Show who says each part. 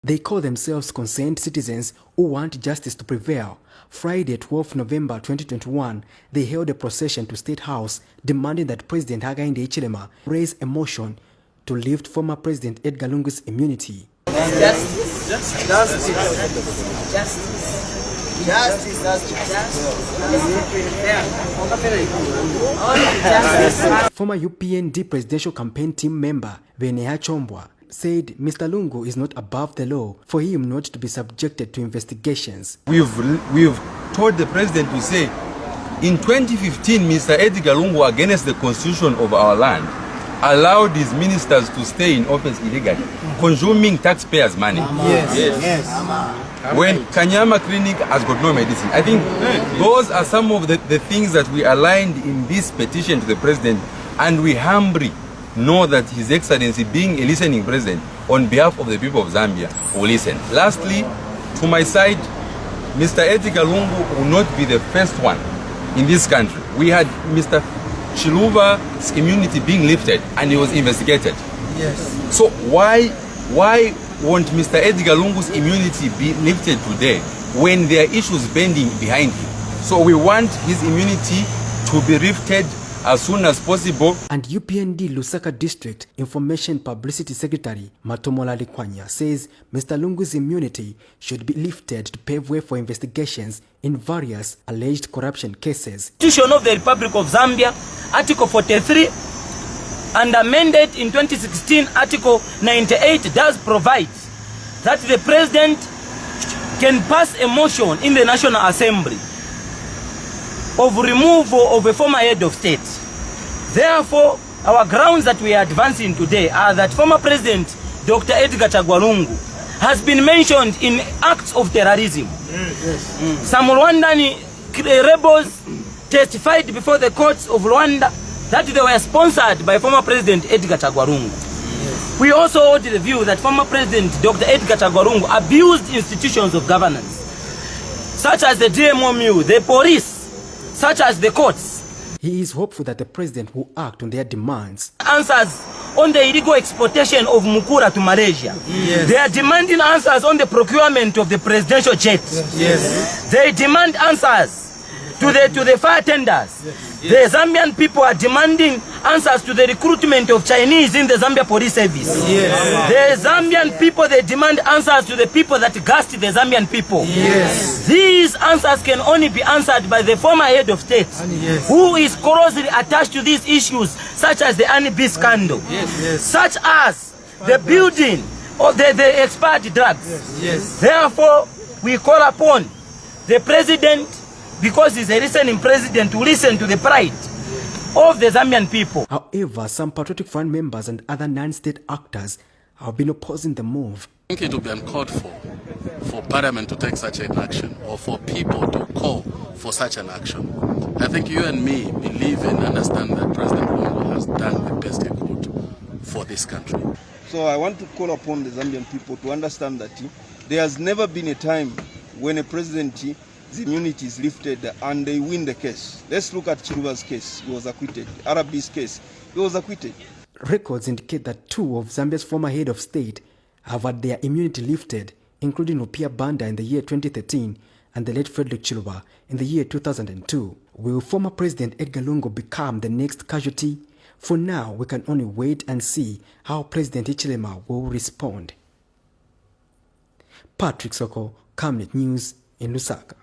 Speaker 1: They call themselves concerned citizens who want justice to prevail. Friday, 12 November 2021, they held a procession to State House demanding that President Hakainde Hichilema raise a motion to lift former President Edgar Lungu's immunity.
Speaker 2: Justice. Justice. Justice. Justice. Justice.
Speaker 1: Former UPND presidential campaign team member Veneha Chombwa said Mr. Lungu is not above the law for him not to be subjected to investigations.
Speaker 3: We've told the president to say, in 2015, Mr. Edgar Lungu, against the constitution of our land, allowed his ministers to stay in office illegally, consuming taxpayers' money.
Speaker 2: Yes.
Speaker 3: When Kanyama Clinic has got no medicine. I think those are some of the things that we aligned in this petition to the president, and we humbly know that His Excellency, being a listening president, on behalf of the people of Zambia, will listen. Lastly, to my side, Mr. Edgar Lungu will not be the first one in this country. We had Mr. Chiluba's immunity being lifted and he was investigated.
Speaker 2: Yes.
Speaker 3: So why won't Mr. Edgar Lungu's immunity be lifted today when there are issues pending behind him? So we want his immunity to be lifted as soon as possible.
Speaker 1: And UPND Lusaka District Information Publicity Secretary Matomola Likwanya says Mr. Lungu's immunity should be lifted to pave way for investigations in various alleged corruption cases.
Speaker 4: Constitution of the Republic of Zambia, Article 43, and amended in 2016, Article 98, does provide that the President can pass a motion in the National Assembly of removal of a former head of state. Therefore, our grounds that we are advancing today are that former President Dr. Edgar Lungu has been mentioned in acts of terrorism. Some Rwandan rebels testified before the courts of Rwanda that they were sponsored by former President Edgar Lungu. We also hold the view that former President Dr. Edgar Lungu abused institutions of governance, such as the DMOMU, the police, such as the courts.
Speaker 1: He is hopeful that the president will act on their demands.
Speaker 4: Answers on the illegal exportation of mukura to Malaysia.
Speaker 2: Yes.
Speaker 4: They are demanding answers on the procurement of the presidential jet.
Speaker 2: Yes.
Speaker 4: They demand answers to the fire tenders.
Speaker 2: Yes.
Speaker 4: The Zambian people are demanding answers to the recruitment of Chinese in the Zambia police service.
Speaker 2: Yes.
Speaker 4: The Zambian people, they demand answers to the people that gassed the Zambian people.
Speaker 2: Yes.
Speaker 4: These answers can only be answered by the former head of state,
Speaker 2: yes,
Speaker 4: who is closely attached to these issues, such as the Anibi scandal,
Speaker 2: yes,
Speaker 4: such as the building of the expired drugs.
Speaker 2: yes.
Speaker 4: Therefore, we call upon the president, because he's a listening president, to listen to the pride of the Zambian people.
Speaker 1: However, some Patriotic Front members and other non-state actors have been opposing the move.
Speaker 5: I think it would be uncalled for Parliament to take such an action, or for people to call for such an action. I think you and me believe and understand that President Lungu has done the best he could for this country.
Speaker 6: So I want to call upon the Zambian people to understand that there has never been a time when a president's immunity is lifted and they win the case. Let's look at Chiluba's case. He was acquitted. Arabi's case, he was acquitted.
Speaker 1: Records indicate that two of Zambia's former head of state have had their immunity lifted, including Upia Banda in the year 2013 and the late Frederick Chiluba in the year 2002. Will former President Edgar Lungu become the next casualty? For now, we can only wait and see how President Hichilema will respond. Patrick Soko, Camnet News in Lusaka.